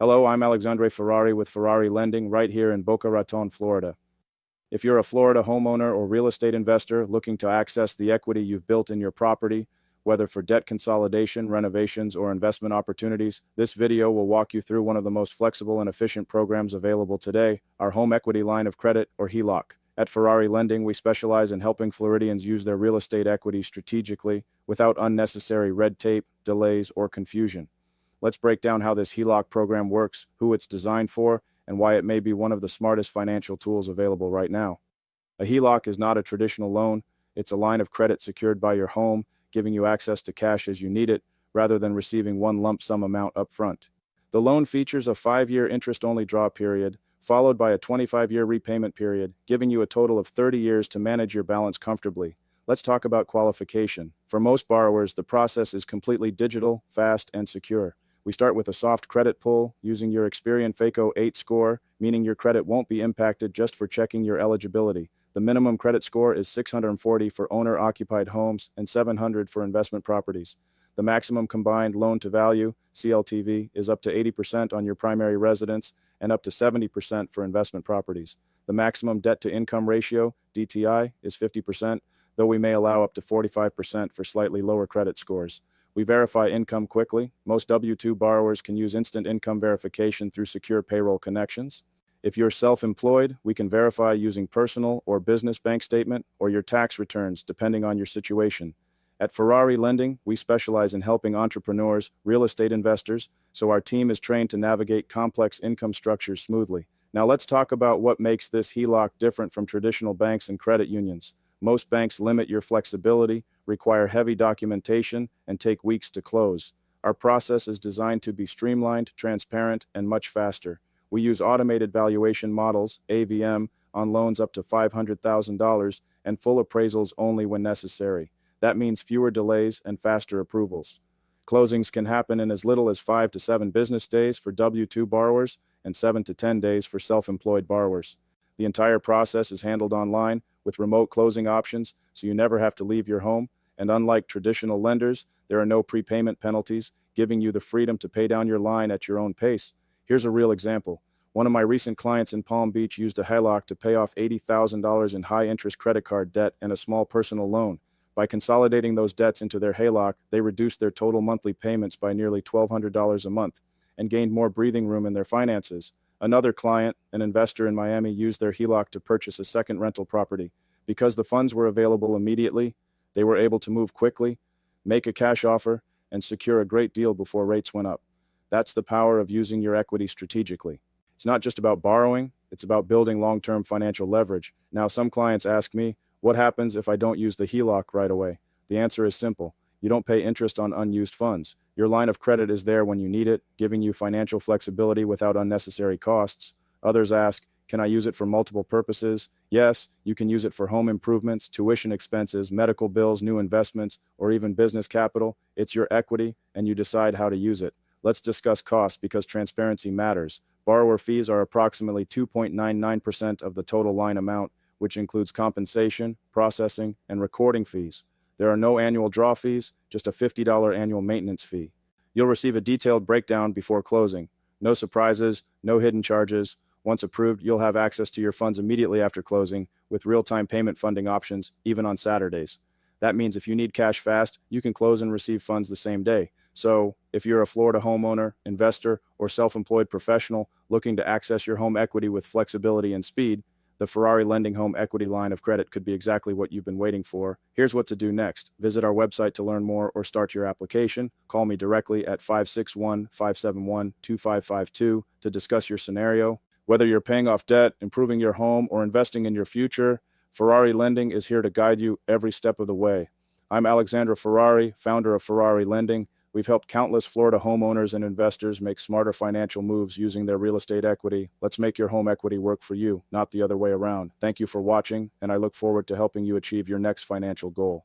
Hello, I'm Alexandre Ferrari with Ferrari Lending right here in Boca Raton, Florida. If you're a Florida homeowner or real estate investor looking to access the equity you've built in your property, whether for debt consolidation, renovations, or investment opportunities, this video will walk you through one of the most flexible and efficient programs available today, our home equity line of credit, or HELOC. At Ferrari Lending, we specialize in helping Floridians use their real estate equity strategically without unnecessary red tape, delays, or confusion. Let's break down how this HELOC program works, who it's designed for, and why it may be one of the smartest financial tools available right now. A HELOC is not a traditional loan. It's a line of credit secured by your home, giving you access to cash as you need it, rather than receiving one lump sum amount up front. The loan features a 5-year interest-only draw period, followed by a 25-year repayment period, giving you a total of 30 years to manage your balance comfortably. Let's talk about qualification. For most borrowers, the process is completely digital, fast, and secure. We start with a soft credit pull using your Experian FACO 8 score, meaning your credit won't be impacted just for checking your eligibility. The minimum credit score is 640 for owner-occupied homes and 700 for investment properties. The maximum combined loan-to-value, CLTV, is up to 80% on your primary residence and up to 70% for investment properties. The maximum debt-to-income ratio, DTI, is 50%, though we may allow up to 45% for slightly lower credit scores. We verify income quickly. Most W-2 borrowers can use instant income verification through secure payroll connections. If you're self-employed, we can verify using personal or business bank statement or your tax returns, depending on your situation. At Ferrari Lending, we specialize in helping entrepreneurs, real estate investors, so our team is trained to navigate complex income structures smoothly. Now let's talk about what makes this HELOC different from traditional banks and credit unions. Most banks limit your flexibility, require heavy documentation, and take weeks to close. Our process is designed to be streamlined, transparent, and much faster. We use automated valuation models, AVM, on loans up to $500,000 and full appraisals only when necessary. That means fewer delays and faster approvals. Closings can happen in as little as 5 to 7 business days for W-2 borrowers and 7 to 10 days for self-employed borrowers. The entire process is handled online with remote closing options, so you never have to leave your home. And unlike traditional lenders, there are no prepayment penalties, giving you the freedom to pay down your line at your own pace. Here's a real example. One of my recent clients in Palm Beach used a HELOC to pay off $80,000 in high-interest credit card debt and a small personal loan. By consolidating those debts into their HELOC, they reduced their total monthly payments by nearly $1,200 a month and gained more breathing room in their finances. Another client, an investor in Miami, used their HELOC to purchase a second rental property. Because the funds were available immediately, they were able to move quickly, make a cash offer, and secure a great deal before rates went up. That's the power of using your equity strategically. It's not just about borrowing, it's about building long-term financial leverage. Now, some clients ask me, what happens if I don't use the HELOC right away? The answer is simple. You don't pay interest on unused funds. Your line of credit is there when you need it, giving you financial flexibility without unnecessary costs. Others ask, can I use it for multiple purposes? Yes, you can use it for home improvements, tuition expenses, medical bills, new investments, or even business capital. It's your equity, and you decide how to use it. Let's discuss costs because transparency matters. Borrower fees are approximately 2.99% of the total line amount, which includes compensation, processing, and recording fees. There are no annual draw fees, just a $50 annual maintenance fee. You'll receive a detailed breakdown before closing. No surprises, no hidden charges. Once approved, you'll have access to your funds immediately after closing, with real-time payment funding options, even on Saturdays. That means if you need cash fast, you can close and receive funds the same day. So, if you're a Florida homeowner, investor, or self-employed professional looking to access your home equity with flexibility and speed, the Ferrari Lending Home Equity Line of Credit could be exactly what you've been waiting for. Here's what to do next. Visit our website to learn more or start your application. Call me directly at 561-571-2552 to discuss your scenario. Whether you're paying off debt, improving your home, or investing in your future, Ferrari Lending is here to guide you every step of the way. I'm Alexandre Ferrari, founder of Ferrari Lending. We've helped countless Florida homeowners and investors make smarter financial moves using their real estate equity. Let's make your home equity work for you, not the other way around. Thank you for watching, and I look forward to helping you achieve your next financial goal.